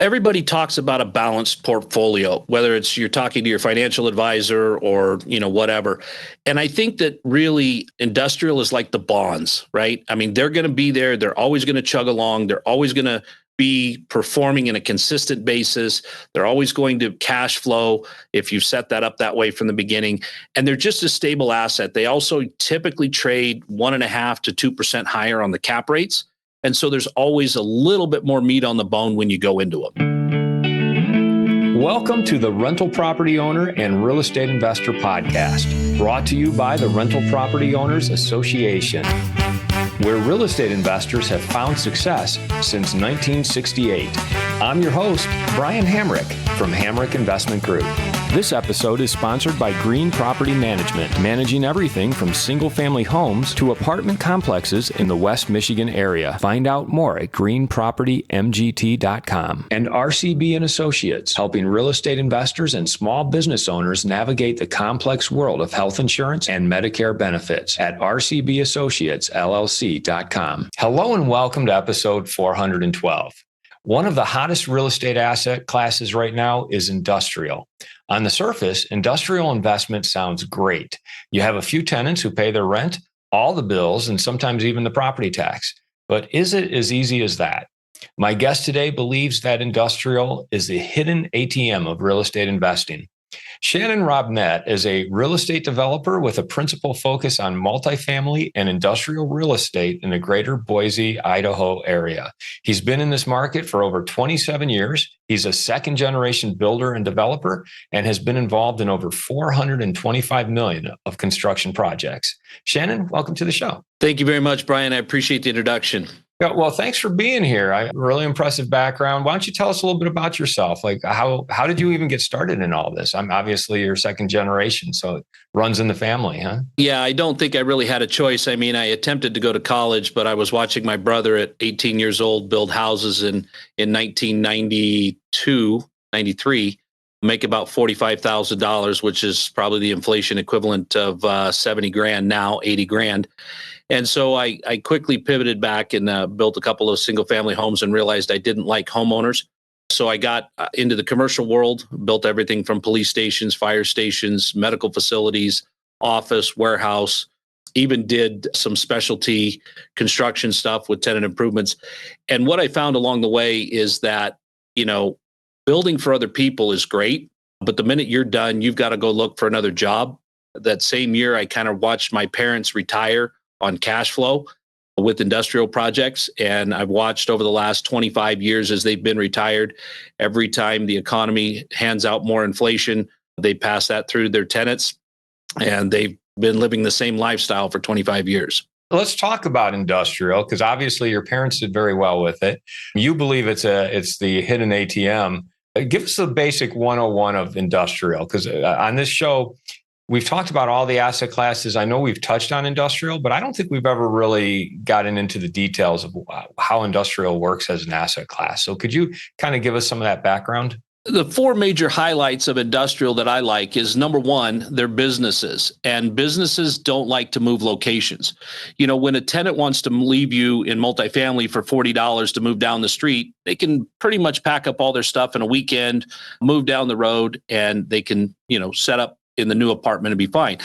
Everybody talks about a balanced portfolio, whether it's you're talking to your financial advisor or, whatever. And I think that really industrial is like the bonds, right? I mean, they're going to be there. They're always going to chug along. They're always going to be performing in a consistent basis. They're always going to cash flow if you set that up that way from the beginning. And they're just a stable asset. They also typically trade 1.5 to 2% higher on the cap rates. And so there's always a little bit more meat on the bone when you go into them. Welcome to the Rental Property Owner and Real Estate Investor Podcast, brought to you by the Rental Property Owners Association, where real estate investors have found success since 1968. I'm your host, Brian Hamrick from Hamrick Investment Group. This episode is sponsored by Green Property Management, managing everything from single-family homes to apartment complexes in the West Michigan area. Find out more at greenpropertymgt.com. And RCB and Associates, helping real estate investors and small business owners navigate the complex world of health insurance and Medicare benefits at rcbassociatesllc.com. Hello and welcome to episode 412. One of the hottest real estate asset classes right now is industrial. On the surface, industrial investment sounds great. You have a few tenants who pay their rent, all the bills, and sometimes even the property tax. But is it as easy as that? My guest today believes that industrial is the hidden ATM of real estate investing. Shannon Robnett is a real estate developer with a principal focus on multifamily and industrial real estate in the greater Boise, Idaho area. He's been in this market for over 27 years. He's a second-generation builder and developer and has been involved in over $425 million of construction projects. Shannon, welcome to the show. Thank you very much, Brian. I appreciate the introduction. Well, thanks for being here. Really impressive background. Why don't you tell us a little bit about yourself? Like how did you even get started in all this? I'm obviously your second generation, so it runs in the family, huh? Yeah, I don't think I really had a choice. I mean, I attempted to go to college, but I was watching my brother at 18 years old build houses in 1992, 93, make about $45,000, which is probably the inflation equivalent of 70 grand now, 80 grand. And so I quickly pivoted back and built a couple of single family homes and realized I didn't like homeowners. So I got into the commercial world, built everything from police stations, fire stations, medical facilities, office, warehouse, even did some specialty construction stuff with tenant improvements. And what I found along the way is that, building for other people is great, but the minute you're done, you've got to go look for another job. That same year, I kind of watched my parents retire on cash flow with industrial projects. And I've watched over the last 25 years as they've been retired, every time the economy hands out more inflation, they pass that through their tenants, and they've been living the same lifestyle for 25 years. Let's talk about industrial, because obviously your parents did very well with it. You believe it's the hidden ATM. Give us the basic 101 of industrial, because on this show, we've talked about all the asset classes. I know we've touched on industrial, but I don't think we've ever really gotten into the details of how industrial works as an asset class. So could you kind of give us some of that background? The four major highlights of industrial that I like is, number one, they're businesses, and businesses don't like to move locations. When a tenant wants to leave you in multifamily for $40 to move down the street, they can pretty much pack up all their stuff in a weekend, move down the road, and they can, set up in the new apartment and be fine.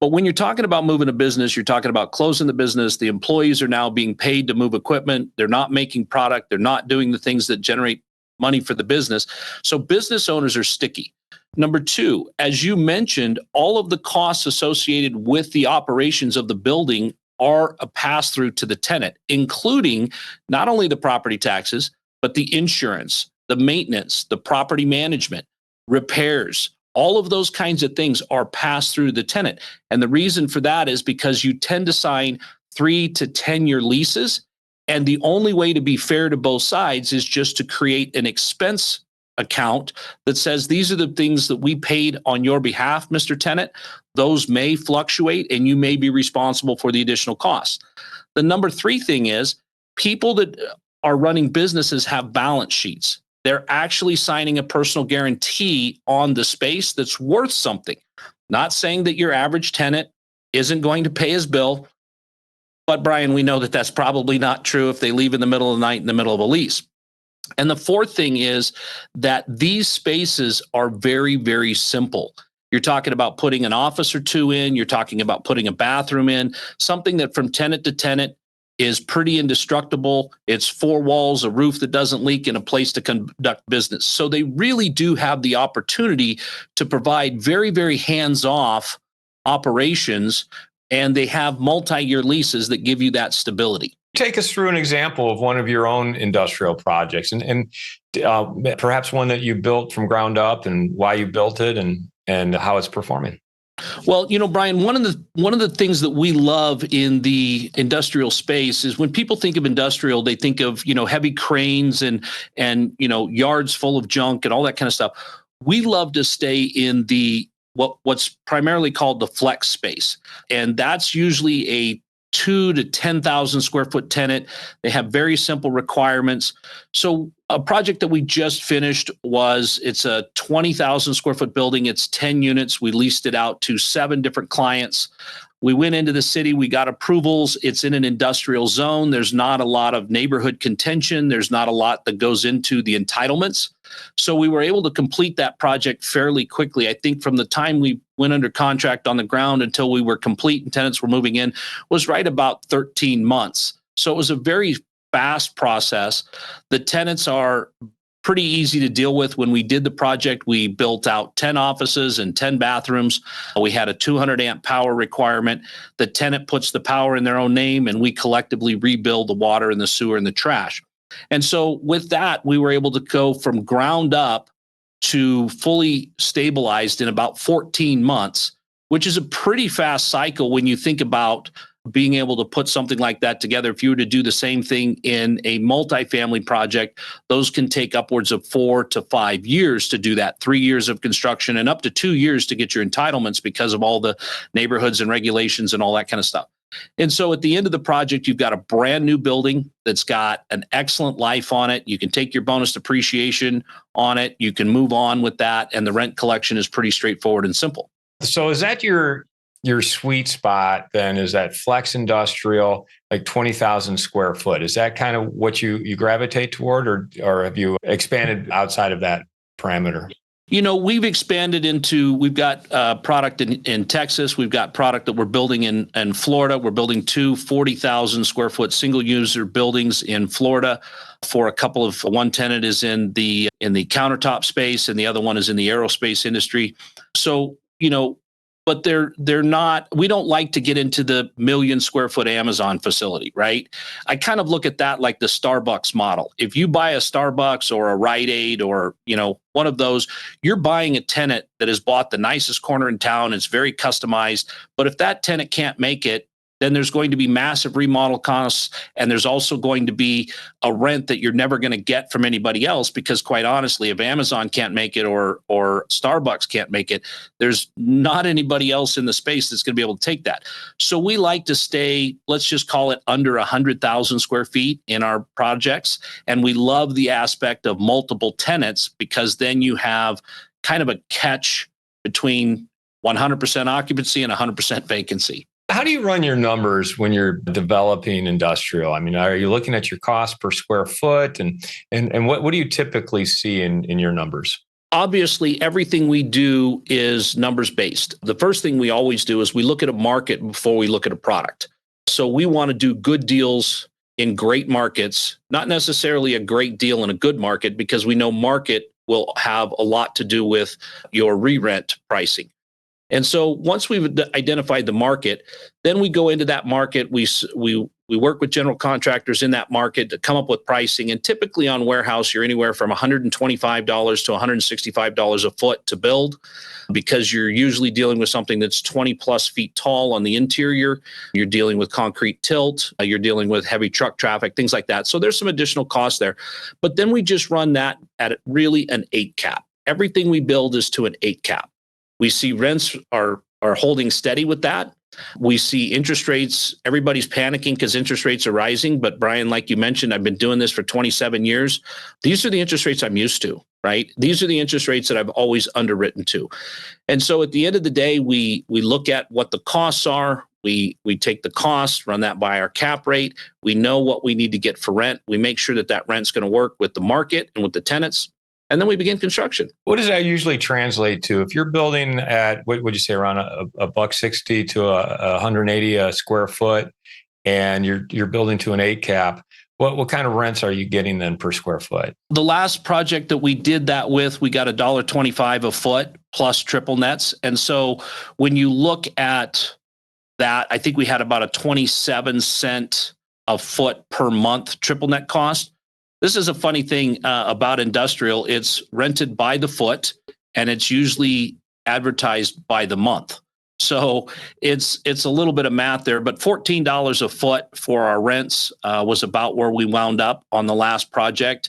But when you're talking about moving a business, you're talking about closing the business. The employees are now being paid to move equipment. They're not making product. They're not doing the things that generate money for the business. So business owners are sticky. Number two, as you mentioned, all of the costs associated with the operations of the building are a pass-through to the tenant, including not only the property taxes, but the insurance, the maintenance, the property management, repairs. All of those kinds of things are passed through the tenant. And the reason for that is because you tend to sign 3 to 10-year leases. And the only way to be fair to both sides is just to create an expense account that says, these are the things that we paid on your behalf, Mr. Tenant. Those may fluctuate and you may be responsible for the additional costs. The number three thing is, people that are running businesses have balance sheets. They're actually signing a personal guarantee on the space that's worth something. Not saying that your average tenant isn't going to pay his bill, but Brian, we know that that's probably not true if they leave in the middle of the night in the middle of a lease. And the fourth thing is that these spaces are very, very simple. You're talking about putting an office or two in, you're talking about putting a bathroom in, something that from tenant to tenant is pretty indestructible. It's four walls, a roof that doesn't leak, and a place to conduct business. So they really do have the opportunity to provide very, very hands-off operations, and they have multi-year leases that give you that stability. Take us through an example of one of your own industrial projects, and perhaps one that you built from ground up, and why you built it, and how it's performing. Well, Brian, one of the things that we love in the industrial space is when people think of industrial, they think of heavy cranes and yards full of junk and all that kind of stuff. We love to stay in the what's primarily called the flex space, and that's usually a 2 to 10,000 square foot tenant. They have very simple requirements. So a project that we just finished it's a 20,000 square foot building. It's 10 units. We leased it out to 7 different clients. We went into the city. We got approvals. It's in an industrial zone. There's not a lot of neighborhood contention. There's not a lot that goes into the entitlements. So we were able to complete that project fairly quickly. I think from the time we went under contract on the ground until we were complete and tenants were moving in was right about 13 months. So it was a very fast process. The tenants are pretty easy to deal with. When we did the project, we built out 10 offices and 10 bathrooms. We had a 200 amp power requirement. The tenant puts the power in their own name, and we collectively rebuild the water and the sewer and the trash. And so with that, we were able to go from ground up to fully stabilized in about 14 months, which is a pretty fast cycle when you think about being able to put something like that together. If you were to do the same thing in a multifamily project, those can take upwards of 4 to 5 years to do that, 3 years of construction and up to 2 years to get your entitlements because of all the neighborhoods and regulations and all that kind of stuff. And so at the end of the project, you've got a brand new building that's got an excellent life on it. You can take your bonus depreciation on it. You can move on with that. And the rent collection is pretty straightforward and simple. So is that your sweet spot then? Is that flex industrial, like 20,000 square foot? Is that kind of what you gravitate toward, or have you expanded outside of that parameter? We've expanded we've got product in Texas. We've got product that we're building in Florida. We're building 2 40,000 square foot single user buildings in Florida for a couple of, one tenant is in the countertop space and the other one is in the aerospace industry. So, but they're not, we don't like to get into the 1 million square foot Amazon facility, right? I kind of look at that like the Starbucks model. If you buy a Starbucks or a Rite Aid or, one of those, you're buying a tenant that has bought the nicest corner in town. It's very customized. But if that tenant can't make it, then there's going to be massive remodel costs. And there's also going to be a rent that you're never going to get from anybody else, because quite honestly, if Amazon can't make it or Starbucks can't make it, there's not anybody else in the space that's going to be able to take that. So we like to stay, let's just call it under 100,000 square feet in our projects. And we love the aspect of multiple tenants, because then you have kind of a catch between 100% occupancy and 100% vacancy. How do you run your numbers when you're developing industrial? I mean, are you looking at your cost per square foot, and what do you typically see in your numbers? Obviously, everything we do is numbers based. The first thing we always do is we look at a market before we look at a product. So we want to do good deals in great markets, not necessarily a great deal in a good market, because we know market will have a lot to do with your re-rent pricing. And so once we've identified the market, then we go into that market. We work with general contractors in that market to come up with pricing. And typically on warehouse, you're anywhere from $125 to $165 a foot to build, because you're usually dealing with something that's 20 plus feet tall on the interior. You're dealing with concrete tilt. You're dealing with heavy truck traffic, things like that. So there's some additional costs there. But then we just run that at really an 8 cap. Everything we build is to an 8 cap. We see rents are holding steady with that. We see interest rates. Everybody's panicking because interest rates are rising. But Brian, like you mentioned, I've been doing this for 27 years. These are the interest rates I'm used to, right? These are the interest rates that I've always underwritten to. And so at the end of the day, we look at what the costs are. We take the cost, run that by our cap rate. We know what we need to get for rent. We make sure that that rent's going to work with the market and with the tenants. And then we begin construction. What does that usually translate to? If you're building at, what would you say, around a $160 to a 180 a square foot, and you're building to an 8 cap, what kind of rents are you getting then per square foot? The last project that we did that with, we got $1.25 a foot plus triple nets. And so when you look at that, I think we had about a 27-cent a foot per month triple net cost. This is a funny thing about industrial. It's rented by the foot, and it's usually advertised by the month. So it's a little bit of math there, but $14 a foot for our rents was about where we wound up on the last project.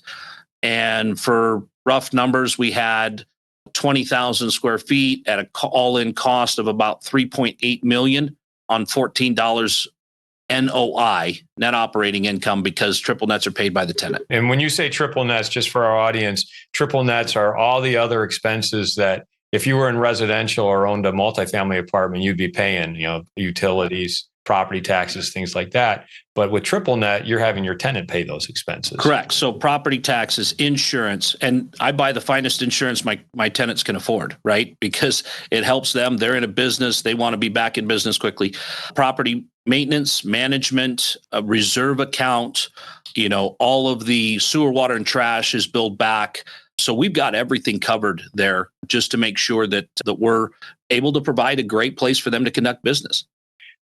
And for rough numbers, we had 20,000 square feet at an all-in cost of about $3.8 million on $14 NOI, net operating income, because triple nets are paid by the tenant. And when you say triple nets, just for our audience, triple nets are all the other expenses that if you were in residential or owned a multifamily apartment, you'd be paying, utilities, property taxes, things like that. But with triple net, you're having your tenant pay those expenses. Correct. So property taxes, insurance, and I buy the finest insurance my tenants can afford, right? Because it helps them. They're in a business. They want to be back in business quickly. Property maintenance, management, a reserve account, all of the sewer, water, and trash is billed back. So we've got everything covered there just to make sure that we're able to provide a great place for them to conduct business.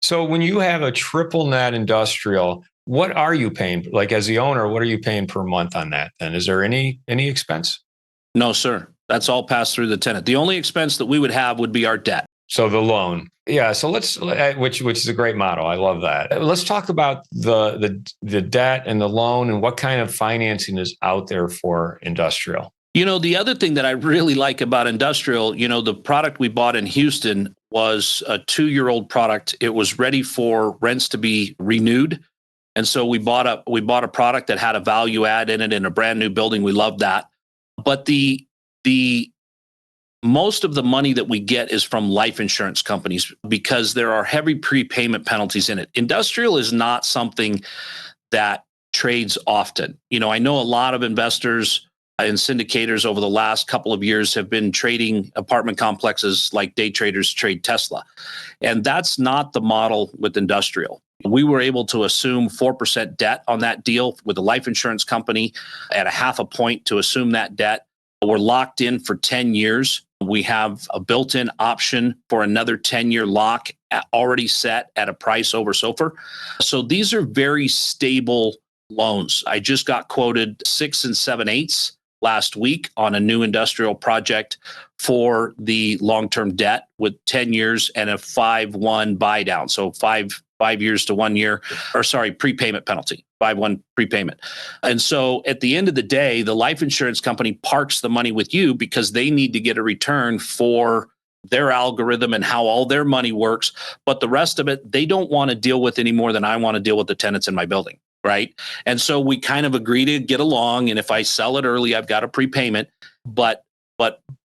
So when you have a triple net industrial, what are you paying? Like as the owner, what are you paying per month on that? Then is there any expense? No, sir. That's all passed through the tenant. The only expense that we would have would be our debt. So the loan. Yeah. So which is a great model. I love that. Let's talk about the debt and the loan and what kind of financing is out there for industrial. The other thing that I really like about industrial, the product we bought in Houston was a 2-year-old product. It was ready for rents to be renewed. And so we bought a product that had a value add in it in a brand new building. We loved that. But the most of the money that we get is from life insurance companies because there are heavy prepayment penalties in it. Industrial is not something that trades often. I know a lot of investors and syndicators over the last couple of years have been trading apartment complexes like day traders trade Tesla. And that's not the model with industrial. We were able to assume 4% debt on that deal with a life insurance company at a 0.5 point to assume that debt. We're locked in for 10 years. We have a built-in option for another 10-year lock already set at a price over SOFR. So these are very stable loans. I just got quoted 6 7/8 last week on a new industrial project for the long-term debt with 10 years and a 5/1 buy down. So five years to 1 year, prepayment penalty, 5/1 prepayment. And so at the end of the day, the life insurance company parks the money with you because they need to get a return for their algorithm and how all their money works. But the rest of it, they don't want to deal with any more than I want to deal with the tenants in my building. Right. And so we kind of agree to get along. And if I sell it early, I've got a prepayment. But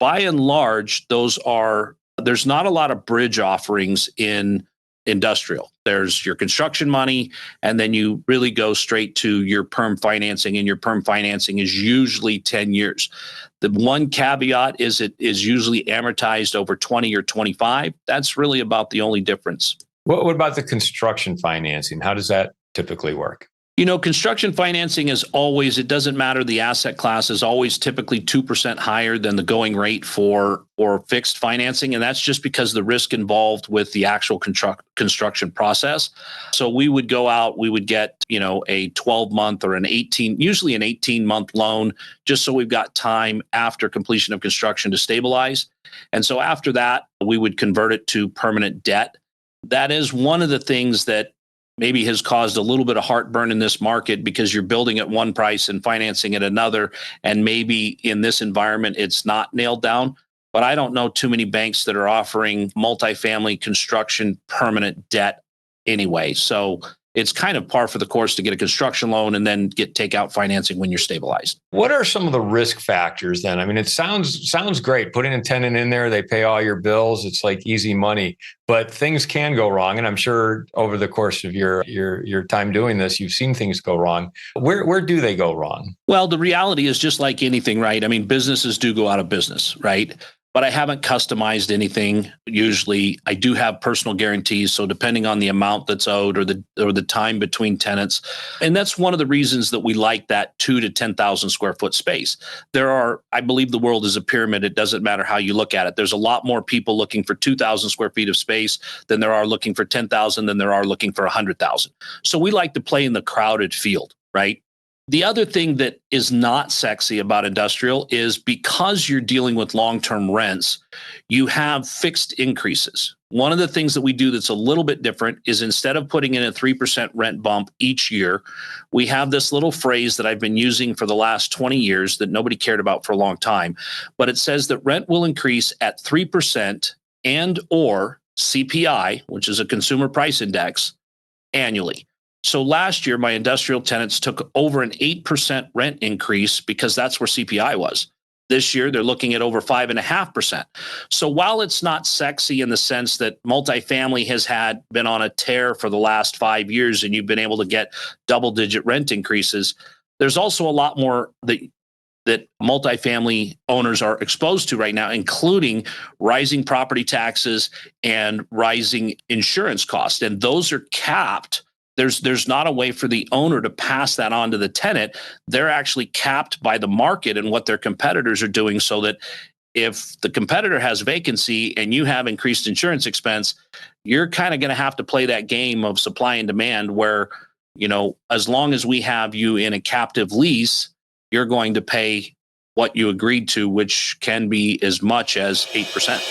by and large, there's not a lot of bridge offerings in industrial. There's your construction money, and then you really go straight to your perm financing, and your perm financing is usually 10 years. The one caveat is it is usually amortized over 20 or 25. That's really about the only difference. What about the construction financing? How does that typically work? Construction financing is always, it doesn't matter, the asset class is always typically 2% higher than the going rate for fixed financing. And that's just because the risk involved with the actual construction process. So we would go out, we would get, a 12-month or usually an 18-month loan, just so we've got time after completion of construction to stabilize. And so after that, we would convert it to permanent debt. That is one of the things that maybe has caused a little bit of heartburn in this market because you're building at one price and financing at another. And maybe in this environment, it's not nailed down. But I don't know too many banks that are offering multifamily construction permanent debt anyway. So it's kind of par for the course to get a construction loan and then get takeout financing when you're stabilized. What are some of the risk factors then? I mean, it sounds great. Putting a tenant in there, they pay all your bills. It's like easy money, but things can go wrong. And I'm sure over the course of your time doing this, you've seen things go wrong. Where do they go wrong? Well, the reality is just like anything, right? I mean, businesses do go out of business, right? But I haven't customized anything. Usually I do have personal guarantees. So depending on the amount that's owed or the time between tenants. And that's one of the reasons that we like that 2 to 10,000 square foot space. I believe the world is a pyramid. It doesn't matter how you look at it. There's a lot more people looking for 2,000 square feet of space than there are looking for 10,000 than there are looking for 100,000. So we like to play in the crowded field, right? The other thing that is not sexy about industrial is because you're dealing with long-term rents, you have fixed increases. One of the things that we do that's a little bit different is instead of putting in a 3% rent bump each year, we have this little phrase that I've been using for the last 20 years that nobody cared about for a long time. But it says that rent will increase at 3% and or CPI, which is a consumer price index, annually. So last year, my industrial tenants took over an 8% rent increase because that's where CPI was. This year, they're looking at over 5.5%. So while it's not sexy in the sense that multifamily has been on a tear for the last 5 years and you've been able to get double-digit rent increases, there's also a lot more that multifamily owners are exposed to right now, including rising property taxes and rising insurance costs. And those are capped. There's not a way for the owner to pass that on to the tenant. They're actually capped by the market and what their competitors are doing, so that if the competitor has vacancy and you have increased insurance expense, you're kind of going to have to play that game of supply and demand where, as long as we have you in a captive lease, you're going to pay what you agreed to, which can be as much as 8%.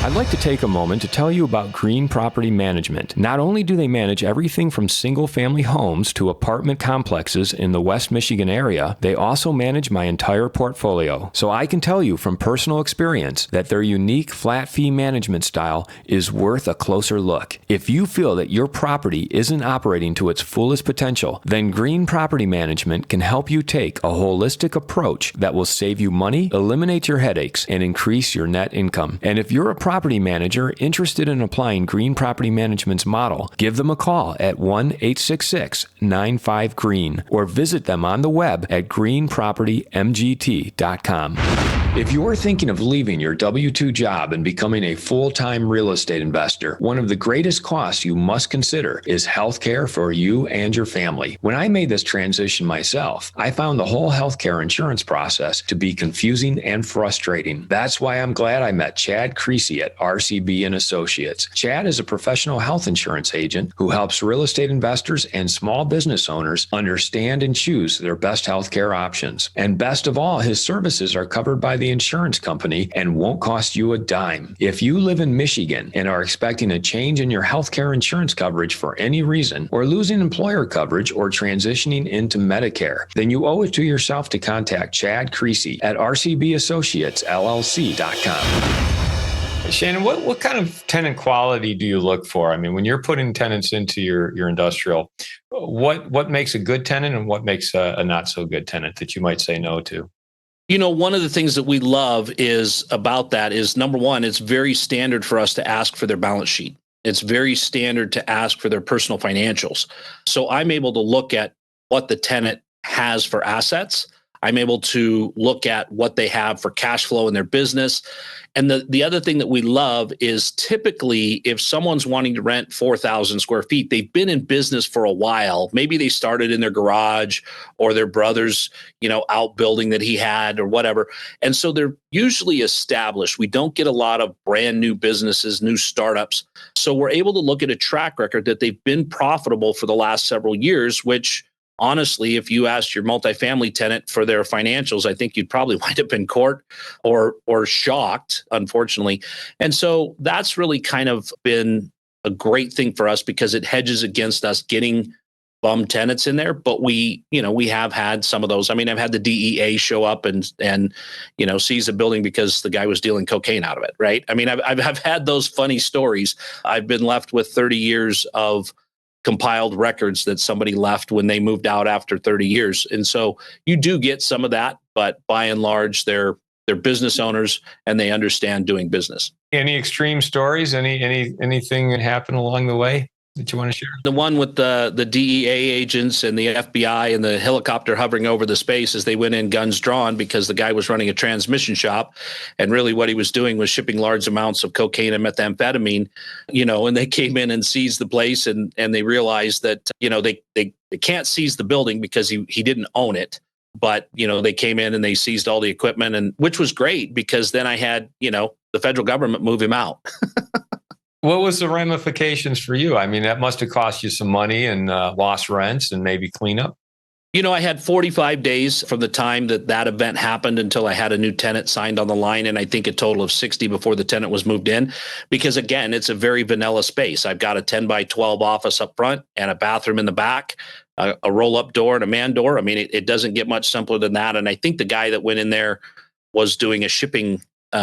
I'd like to take a moment to tell you about Green Property Management. Not only do they manage everything from single-family homes to apartment complexes in the West Michigan area, they also manage my entire portfolio. So I can tell you from personal experience that their unique flat fee management style is worth a closer look. If you feel that your property isn't operating to its fullest potential, then Green Property Management can help you take a holistic approach that will save you money, eliminate your headaches, and increase your net income. And if you're a property manager interested in applying Green Property Management's model, give them a call at 1-866-95-GREEN or visit them on the web at greenpropertymgt.com. If you're thinking of leaving your W-2 job and becoming a full-time real estate investor, one of the greatest costs you must consider is healthcare for you and your family. When I made this transition myself, I found the whole healthcare insurance process to be confusing and frustrating. That's why I'm glad I met Chad Creasy at RCB and Associates. Chad is a professional health insurance agent who helps real estate investors and small business owners understand and choose their best healthcare options. And best of all, his services are covered by the insurance company and won't cost you a dime. If you live in Michigan and are expecting a change in your healthcare insurance coverage for any reason, or losing employer coverage or transitioning into Medicare, then you owe it to yourself to contact Chad Creasy at rcbassociatesllc.com. Shannon, what kind of tenant quality do you look for? I mean, when you're putting tenants into your industrial, what makes a good tenant and what makes a not so good tenant that you might say no to? One of the things that we love is number one, it's very standard for us to ask for their balance sheet. It's very standard to ask for their personal financials. So I'm able to look at what the tenant has for assets. I'm able to look at what they have for cash flow in their business. And the other thing that we love is typically if someone's wanting to rent 4,000 square feet, they've been in business for a while. Maybe they started in their garage or their brother's, outbuilding that he had or whatever. And so they're usually established. We don't get a lot of brand new businesses, new startups. So we're able to look at a track record that they've been profitable for the last several years, which honestly, if you asked your multifamily tenant for their financials, I think you'd probably wind up in court or shocked, unfortunately. And so that's really kind of been a great thing for us because it hedges against us getting bum tenants in there. But we have had some of those. I mean, I've had the DEA show up and seize a building because the guy was dealing cocaine out of it, right? I mean, I've had those funny stories. I've been left with 30 years of compiled records that somebody left when they moved out after 30 years. And so you do get some of that, but by and large, they're business owners and they understand doing business. Any extreme stories? Anything that happened along the way that you want to share? The one with the DEA agents and the FBI and the helicopter hovering over the space as they went in guns drawn because the guy was running a transmission shop. And really what he was doing was shipping large amounts of cocaine and methamphetamine, and they came in and seized the place and they realized that, they can't seize the building because he didn't own it. But, they came in and they seized all the equipment, and which was great because then I had, the federal government move him out. What was the ramifications for you? I mean, that must have cost you some money and lost rents and maybe cleanup. I had 45 days from the time that event happened until I had a new tenant signed on the line. And I think a total of 60 before the tenant was moved in, because again, it's a very vanilla space. I've got a 10 by 12 office up front and a bathroom in the back, a roll up door and a man door. I mean, it doesn't get much simpler than that. And I think the guy that went in there was doing a shipping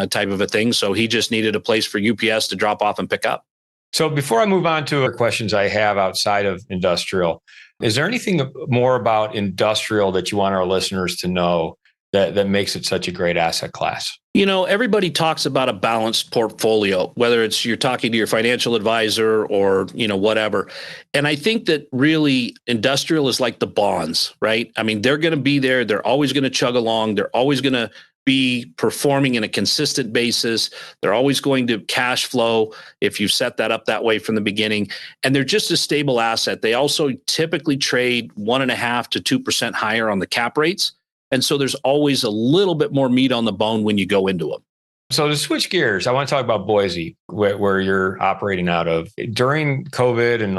type of a thing. So he just needed a place for UPS to drop off and pick up. So before I move on to questions I have outside of industrial, is there anything more about industrial that you want our listeners to know that makes it such a great asset class? Everybody talks about a balanced portfolio, whether it's you're talking to your financial advisor or, whatever. And I think that really industrial is like the bonds, right? I mean, they're going to be there. They're always going to chug along. They're always going to be performing in a consistent basis. They're always going to cash flow if you set that up that way from the beginning. And they're just a stable asset. They also typically trade 1.5% to 2% higher on the cap rates. And so there's always a little bit more meat on the bone when you go into them. So to switch gears, I want to talk about Boise, where you're operating out of. During COVID and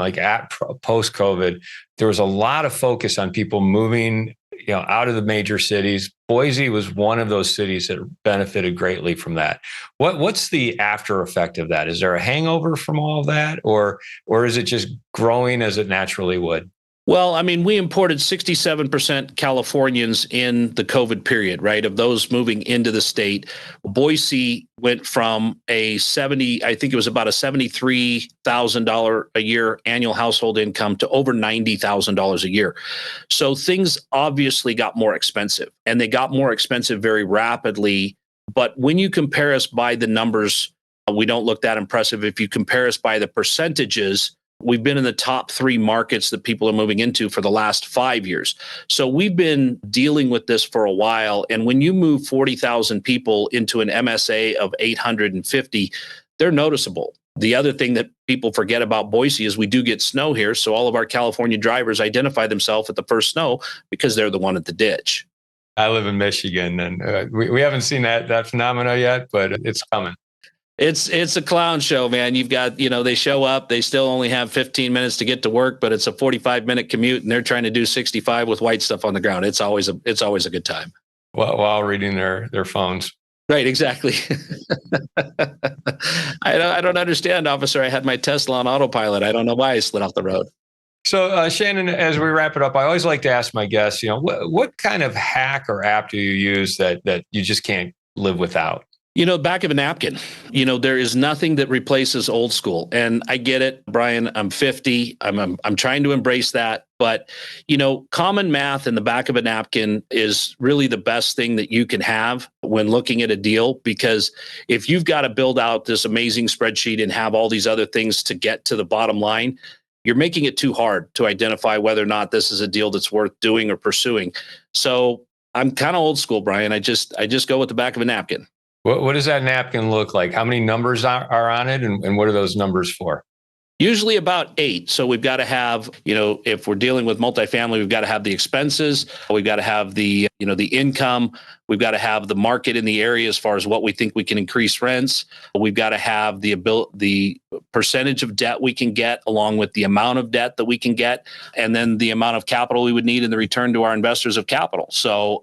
post-COVID, there was a lot of focus on people moving out of the major cities. Boise was one of those cities that benefited greatly from that. What's the after effect of that? Is there a hangover from all of that, or is it just growing as it naturally would? Well, I mean, we imported 67% Californians in the COVID period, right? Of those moving into the state. Boise went from I think it was about a $73,000 a year annual household income to over $90,000 a year. So things obviously got more expensive, and they got more expensive very rapidly. But when you compare us by the numbers, we don't look that impressive. If you compare us by the percentages, we've been in the top 3 markets that people are moving into for the last 5 years. So we've been dealing with this for a while. And when you move 40,000 people into an MSA of 850, they're noticeable. The other thing that people forget about Boise is we do get snow here. So all of our California drivers identify themselves at the first snow because they're the one at the ditch. I live in Michigan, and we haven't seen that phenomena yet, but it's coming. It's a clown show, man. You've got, they show up, they still only have 15 minutes to get to work, but it's a 45-minute commute and they're trying to do 65 with white stuff on the ground. It's always a good time. While reading their phones. Right, exactly. I don't understand, officer. I had my Tesla on autopilot. I don't know why I slid off the road. So, Shannon, as we wrap it up, I always like to ask my guests, what kind of hack or app do you use that you just can't live without? Back of a napkin, there is nothing that replaces old school. And I get it, Brian, I'm 50. I'm trying to embrace that. But, common math in the back of a napkin is really the best thing that you can have when looking at a deal, because if you've got to build out this amazing spreadsheet and have all these other things to get to the bottom line, you're making it too hard to identify whether or not this is a deal that's worth doing or pursuing. So I'm kind of old school, Brian. I just go with the back of a napkin. What does that napkin look like? How many numbers are on it, and what are those numbers for? Usually about 8. So we've got to have, if we're dealing with multifamily, we've got to have the expenses, we've got to have the income, we've got to have the market in the area as far as what we think we can increase rents. We've got to have the percentage of debt we can get along with the amount of debt that we can get, and then the amount of capital we would need in the return to our investors of capital.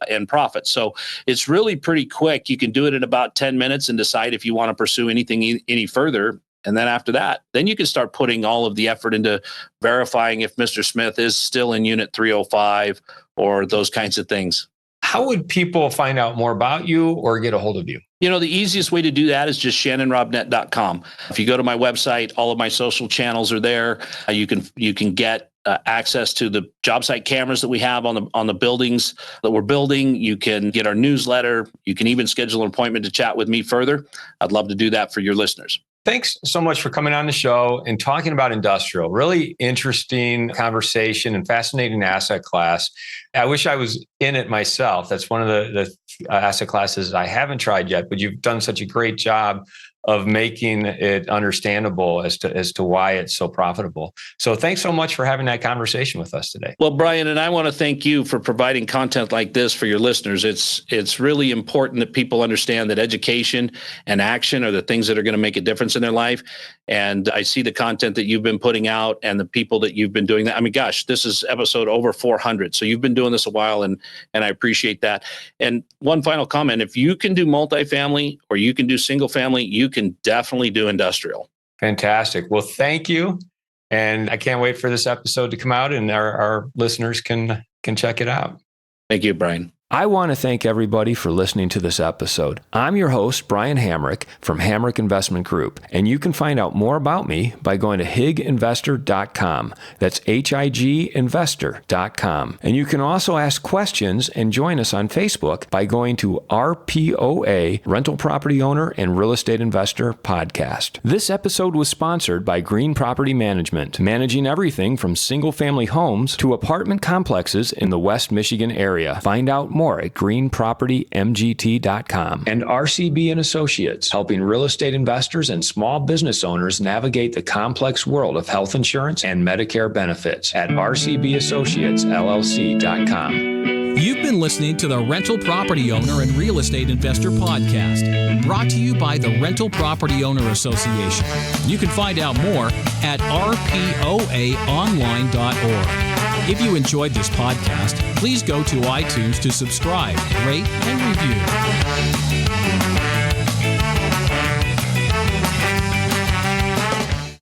And profit. So it's really pretty quick. You can do it in about 10 minutes and decide if you want to pursue anything any further. And then after that, then you can start putting all of the effort into verifying if Mr. Smith is still in unit 305 or those kinds of things. How would people find out more about you or get a hold of you? The easiest way to do that is just shannonrobnett.com. If you go to my website, all of my social channels are there. You can get access to the job site cameras that we have on the buildings that we're building. You can get our newsletter. You can even schedule an appointment to chat with me further. I'd love to do that for your listeners. Thanks so much for coming on the show and talking about industrial. Really interesting conversation and fascinating asset class. I wish I was in it myself. That's one of the asset classes I haven't tried yet, but you've done such a great job of making it understandable as to why it's so profitable. So thanks so much for having that conversation with us today. Well, Brian, and I want to thank you for providing content like this for your listeners. It's really important that people understand that education and action are the things that are going to make a difference in their life. And I see the content that you've been putting out and the people that you've been doing that. I mean, gosh, this is episode over 400. So you've been doing this a while, and I appreciate that. And one final comment, if you can do multifamily or you can do single family, you can definitely do industrial. Fantastic. Well, thank you. And I can't wait for this episode to come out and our listeners can check it out. Thank you, Brian. I want to thank everybody for listening to this episode. I'm your host, Brian Hamrick from Hamrick Investment Group, and you can find out more about me by going to higinvestor.com. That's higinvestor.com. And you can also ask questions and join us on Facebook by going to RPOA, Rental Property Owner and Real Estate Investor Podcast. This episode was sponsored by Green Property Management, managing everything from single-family homes to apartment complexes in the West Michigan area. Find out more at greenpropertymgt.com. And RCB and Associates, helping real estate investors and small business owners navigate the complex world of health insurance and Medicare benefits at rcbassociatesllc.com. You've been listening to the Rental Property Owner and Real Estate Investor Podcast, brought to you by the Rental Property Owner Association. You can find out more at rpoaonline.org. If you enjoyed this podcast, please go to iTunes to subscribe, rate, and review.